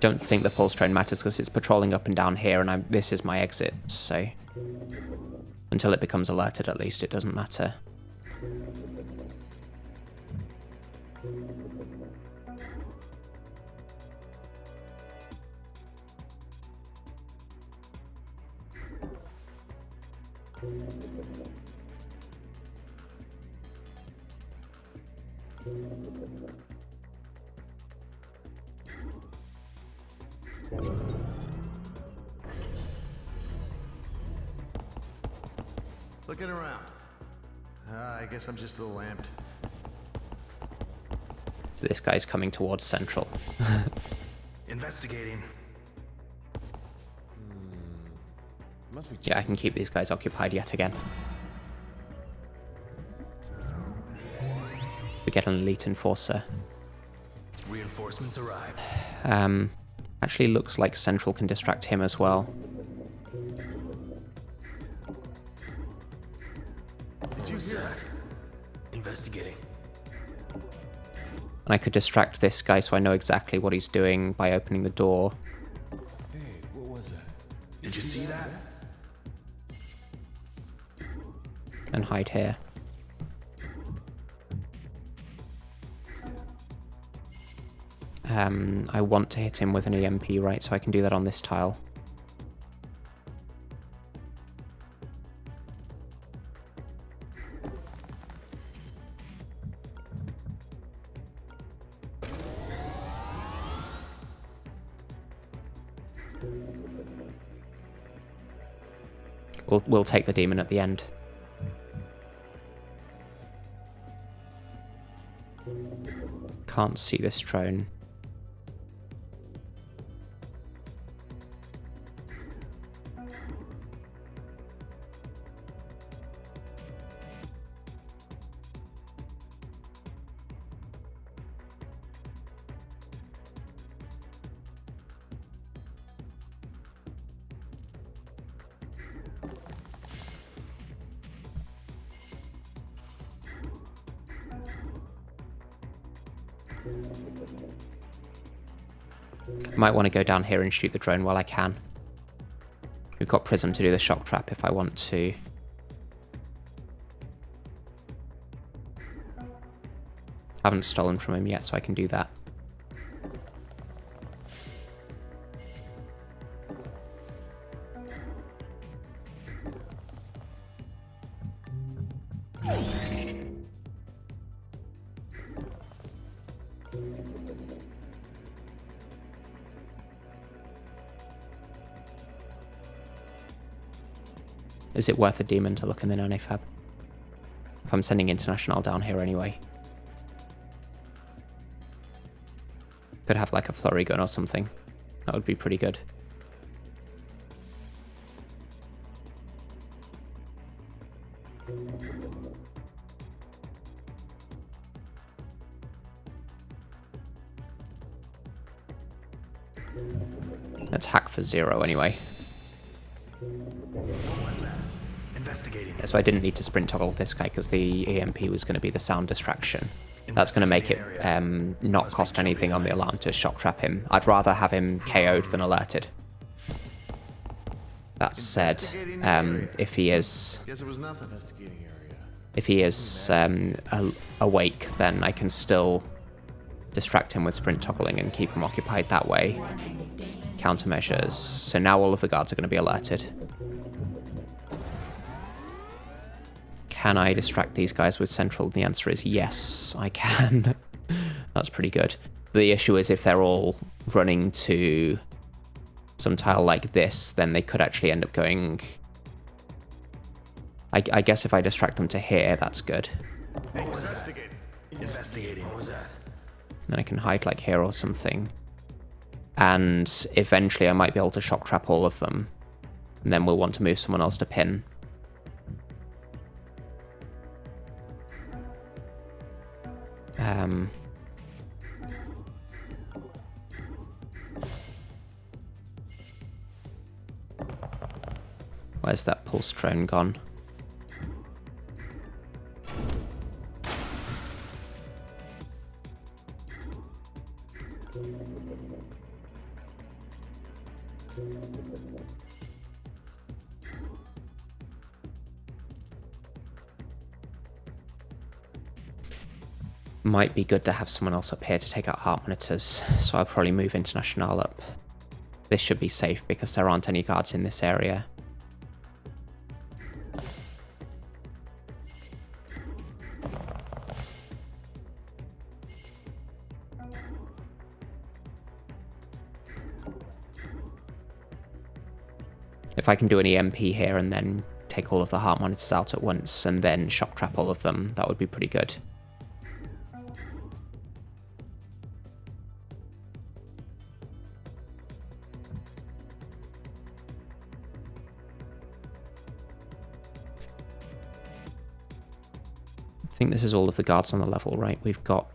Don't think the pulse drone matters because it's patrolling up and down here, and this is my exit, so until it becomes alerted, at least it doesn't matter. Looking around. I guess I'm just a little amped. So this guy's coming towards Central. Investigating. Must be. Yeah, I can keep these guys occupied yet again. We get an elite enforcer. Reinforcements arrive. Actually looks like Central can distract him as well. Did you hear that? Investigating. And I could distract this guy so I know exactly what he's doing by opening the door. Hey, what was that? Did you see that? And hide here. I want to hit him with an EMP, right? So I can do that on this tile. We'll take the demon at the end. Can't see this drone. I might want to go down here and shoot the drone while I can. We've got Prism to do the shock trap if I want to. Haven't stolen from him yet, so I can do that. Is it worth a demon to look in the nanofab? If I'm sending International down here anyway. Could have like a flurry gun or something. That would be pretty good. Let's hack for 0 anyway. Investigating. So I didn't need to sprint toggle this guy because the EMP was going to be the sound distraction. That's going to make it not cost anything on the alarm to shock trap him. I'd rather have him KO'd than alerted. That said, if he is Guess it was nothing. Investigating area. if he is awake, then I can still distract him with sprint toggling and keep him occupied that way. Countermeasures. So now all of the guards are going to be alerted. Can I distract these guys with central? The answer is yes, I can. That's pretty good. The issue is if they're all running to some tile like this, then they could actually end up going... I guess if I distract them to here, that's good. Investigating. What was that? Then I can hide like here or something. And eventually I might be able to shock trap all of them. And then we'll want to move someone else to pin. Where's that pulse drone gone? Might be good to have someone else up here to take out heart monitors, so I'll probably move International up. This should be safe because there aren't any guards in this area. If I can do an EMP here and then take all of the heart monitors out at once and then shock trap all of them, that would be pretty good. I think this is all of the guards on the level, right? We've got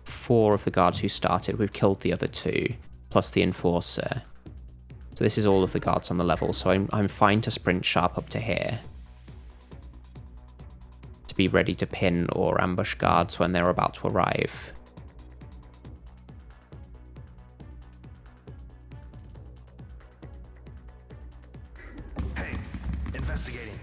4 of the guards who started. We've killed the other 2, plus the Enforcer. So this is all of the guards on the level, so I'm fine to sprint sharp up to here. To be ready to pin or ambush guards when they're about to arrive. Hey, investigating.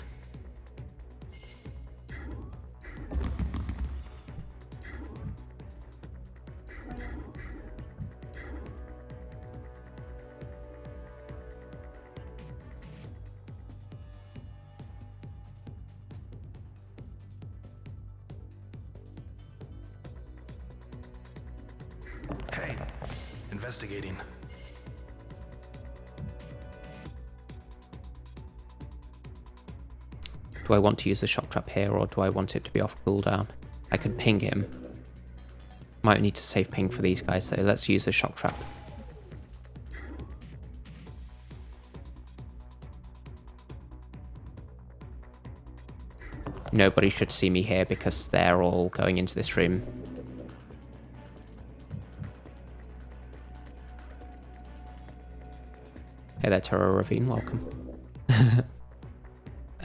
Hey, investigating. Do I want to use the shock trap here or do I want it to be off cooldown? I could ping him. Might need to save ping for these guys, so let's use a shock trap. Nobody should see me here because they're all going into this room. Hey there, Terror Ravine, welcome.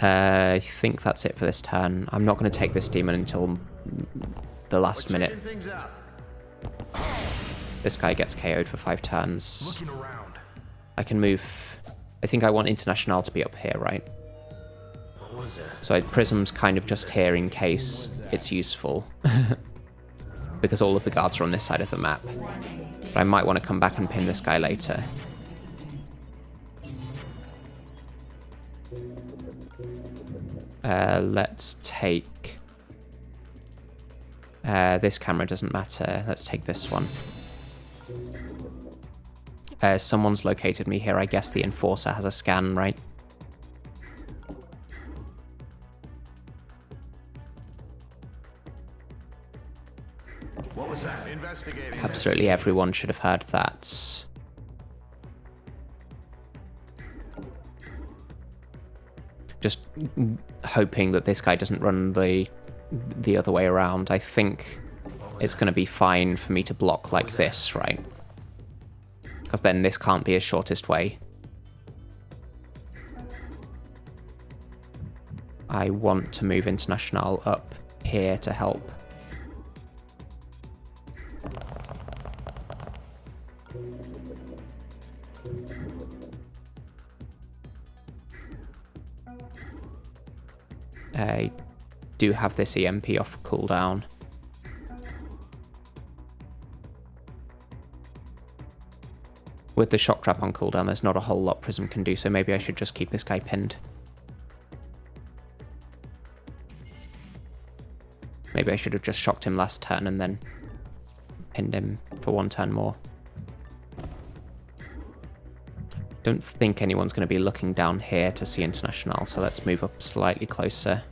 I think that's it for this turn. I'm not going to take this demon until the last minute. Things out. This guy gets KO'd for 5 turns. Looking around. I can move... I think I want International to be up here, right? What was it? So Prism's kind of just here in case it's useful. Because all of the guards are on this side of the map. But I might want to come back and pin this guy later. Let's take... this camera doesn't matter. Let's take this one. Someone's located me here. I guess the Enforcer has a scan, right? What was that? Investigating. Absolutely everyone should have heard that. Just hoping that this guy doesn't run the other way around. I think it's going to be fine for me to block like this, right? Because then this can't be his shortest way. I want to move International up here to help. I do have this EMP off cooldown. With the shock trap on cooldown, there's not a whole lot Prism can do, so maybe I should just keep this guy pinned. Maybe I should have just shocked him last turn and then pinned him for 1 turn more. Don't think anyone's going to be looking down here to see International, so let's move up slightly closer.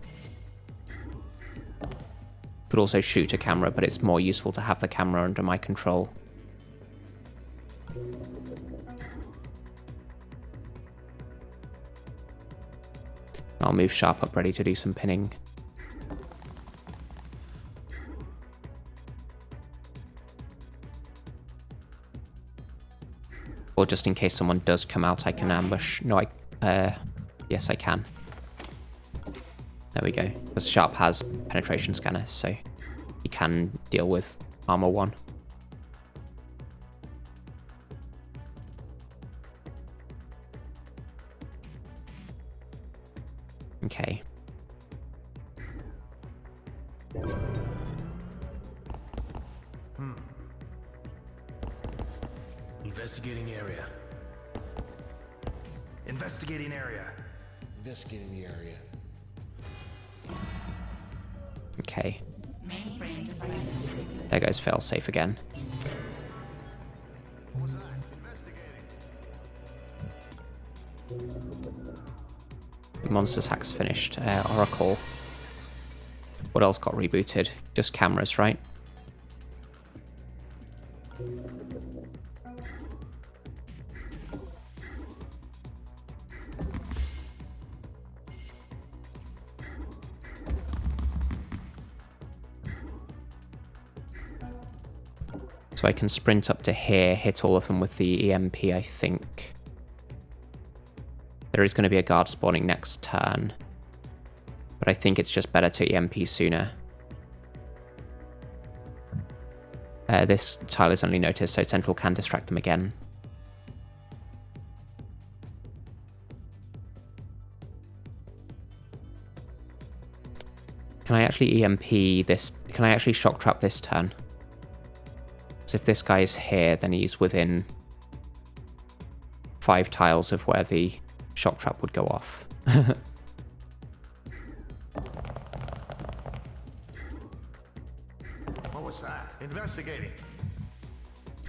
Could also shoot a camera, but it's more useful to have the camera under my control. I'll move Sharp up ready to do some pinning. Or just in case someone does come out, I can ambush. No, yes, I can. There we go. Because Sharp has penetration scanner, so he can deal with armor 1. Okay. Investigating area. Investigating area. Investigating the area. Okay. Mainframe device. There goes failsafe again. What was that? Investigating. Monsters Hack's finished. Oracle. What else got rebooted? Just cameras, right? So I can sprint up to here, hit all of them with the EMP, I think. There is going to be a guard spawning next turn. But I think it's just better to EMP sooner. This tile is only noticed, so Central can distract them again. Can I actually EMP this? Can I actually shock trap this turn? So if this guy is here, then he's within 5 tiles of where the shock trap would go off. What was that? Investigating.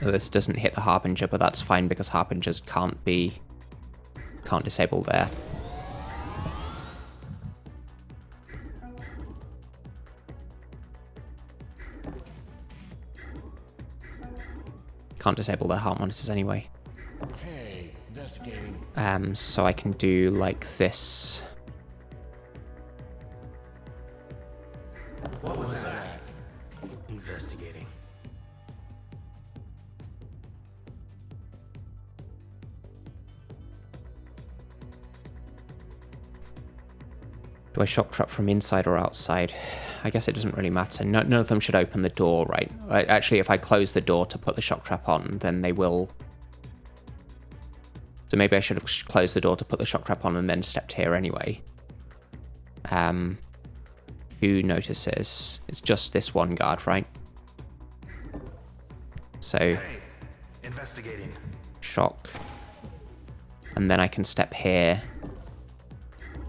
This doesn't hit the Harbinger, but that's fine because Harbingers can't disable there. Can't disable the heart monitors anyway. Hey, investigating. So I can do like this. What was that? Investigating. Do I shock trap from inside or outside? I guess it doesn't really matter. None of them should open the door, right? Actually, if I close the door to put the shock trap on, then they will. So maybe I should have closed the door to put the shock trap on and then stepped here anyway. Who notices? It's just this one guard, right? So, Hey, investigating. shock. And then I can step here.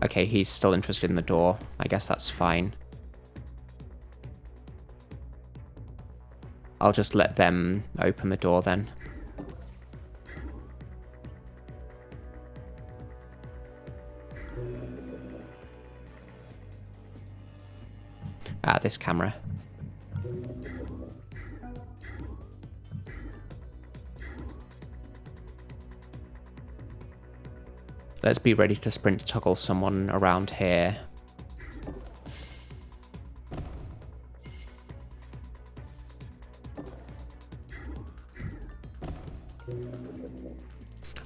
Okay, he's still interested in the door. I guess that's fine. I'll just let them open the door then. Ah, this camera. Let's be ready to sprint toggle someone around here.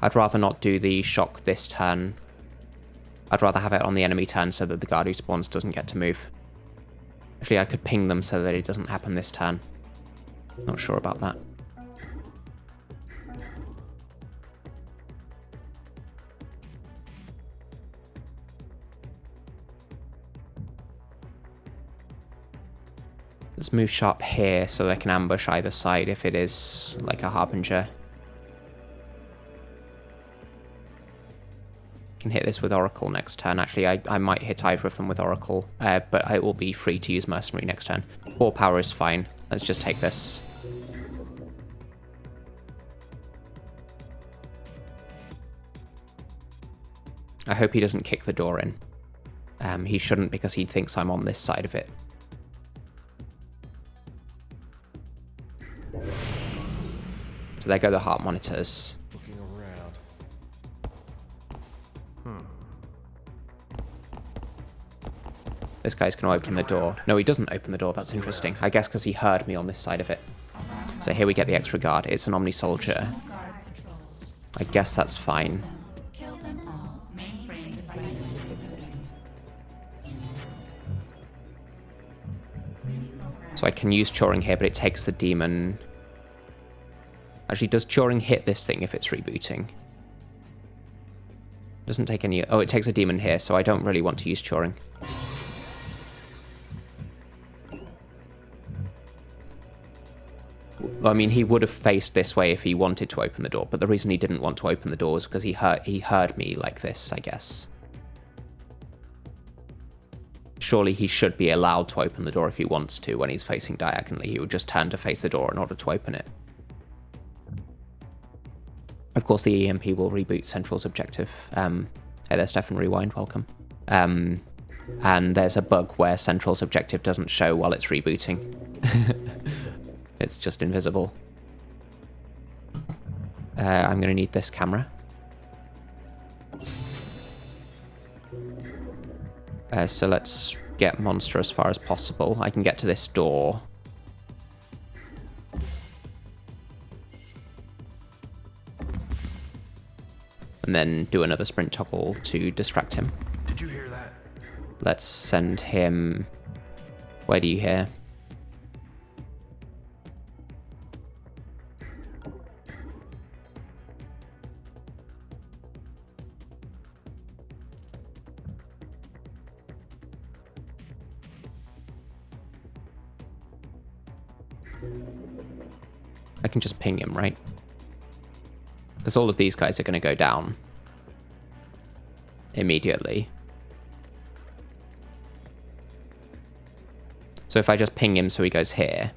I'd rather not do the shock this turn. I'd rather have it on the enemy turn so that the guard who spawns doesn't get to move. Actually, I could ping them so that it doesn't happen this turn. Not sure about that. Let's move sharp here so they can ambush either side if it is like a harbinger. Can hit this with Oracle next turn. Actually, I might hit either of them with Oracle, but I will be free to use Mercenary next turn. 4 power is fine. Let's just take this. I hope he doesn't kick the door in. He shouldn't because he thinks I'm on this side of it. So there go the heart monitors. Looking around. This guy's going to open the door. No, he doesn't open the door. That's interesting. I guess because he heard me on this side of it. So here we get the extra guard. It's an Omni Soldier. I guess that's fine. Kill them all. Mainframe devices rebooting. So I can use Turing here, but it takes the demon. Actually, does Turing hit this thing if it's rebooting? Doesn't take any... Oh, it takes a demon here, so I don't really want to use Turing. Well, I mean, he would have faced this way if he wanted to open the door, but the reason he didn't want to open the door was because he heard me like this, I guess. Surely he should be allowed to open the door if he wants to when he's facing diagonally. He would just turn to face the door in order to open it. Of course, the EMP will reboot Central's objective. Hey, there's Stefan Rewind, welcome. And there's a bug where Central's objective doesn't show while it's rebooting. It's just invisible. I'm going to need this camera. So let's get Monster as far as possible. I can get to this door. And then do another sprint toggle to distract him. Did you hear that? Let's send him... Where do you hear? I can just ping him, right? Because all of these guys are going to go down immediately. So if I just ping him so he goes here,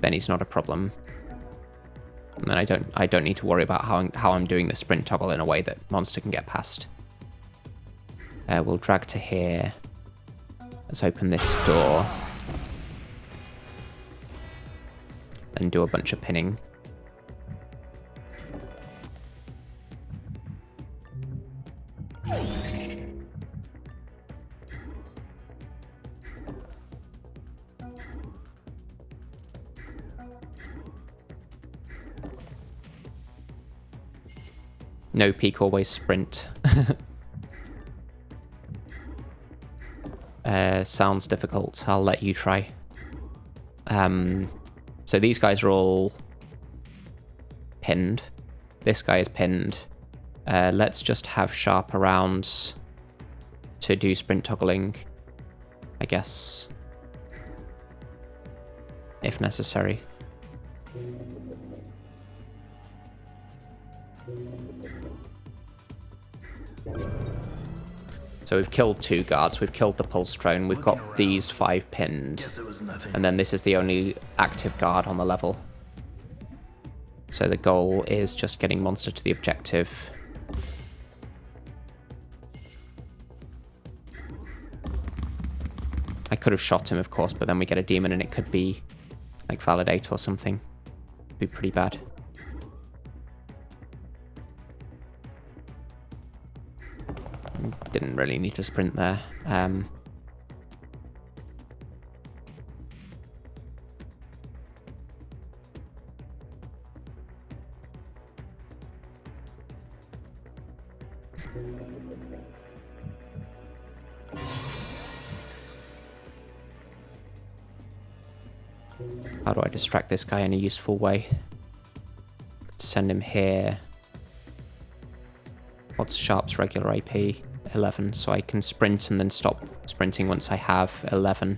then he's not a problem. And then I don't need to worry about how I'm doing the sprint toggle in a way that Monster can get past. We'll drag to here. Let's open this door. and do a bunch of pinning. No peek, always sprint. Sounds difficult. I'll let you try. So these guys are all pinned. This guy is pinned. Let's just have sharp around to do sprint toggling, I guess, if necessary. So we've killed 2 guards, we've killed the pulse drone, we've got these 5 pinned, Guess it was nothing. and then this is the only active guard on the level. So the goal is just getting Monster to the objective. I could have shot him, of course, but then we get a demon and it could be like Validate or something. It'd be pretty bad. Didn't really need to sprint there. How do I distract this guy in a useful way? Send him here. What's Sharp's regular AP? 11, so I can sprint and then stop sprinting once I have 11.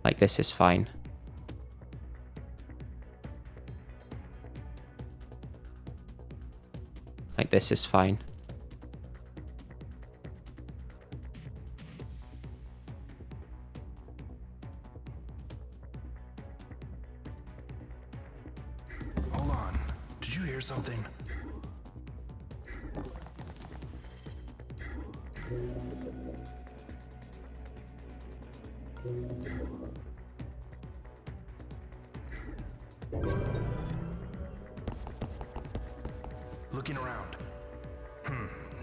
Like this is fine. Like this is fine. Hold on. Did you hear something? Looking around.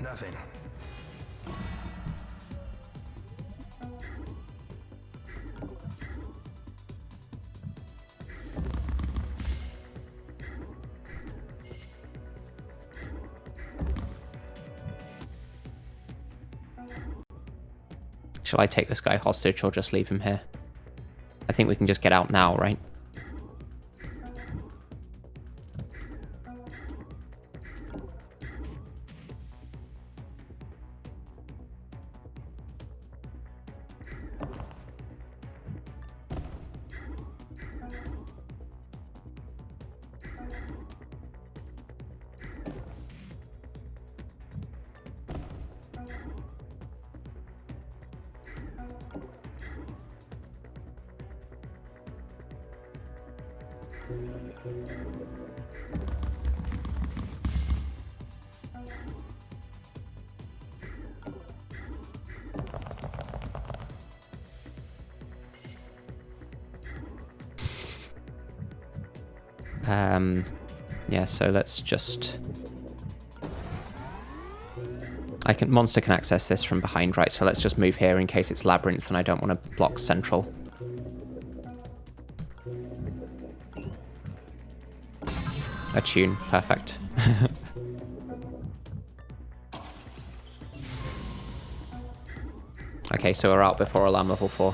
Nothing. Shall I take this guy hostage or just leave him here? I think we can just get out now, right? Yeah, so let's just... Monster can access this from behind, right? So let's just move here in case it's Labyrinth and I don't want to block Central. Attune, perfect. Okay, so we're out before alarm level 4.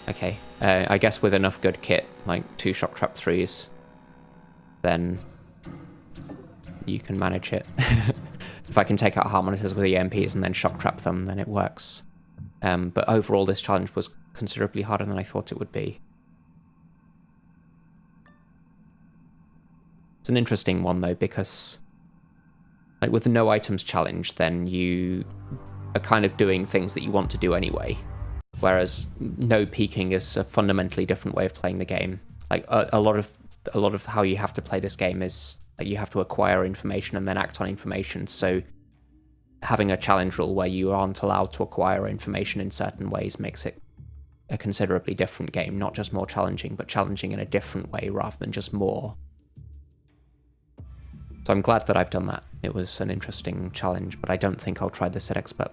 Okay, I guess with enough good kit, like 2 shock trap 3s, then you can manage it. If I can take out Harmonitors with EMPs and then shock trap them, then it works. But overall, this challenge was considerably harder than I thought it would be. It's an interesting one, though, because like with the no items challenge, then you are kind of doing things that you want to do anyway. Whereas no peeking is a fundamentally different way of playing the game. Like a lot of how you have to play this game is like you have to acquire information and then act on information. So having a challenge rule where you aren't allowed to acquire information in certain ways makes it a considerably different game, not just more challenging, but challenging in a different way rather than just more. So I'm glad that I've done that. It was an interesting challenge, but I don't think I'll try this at Expert++.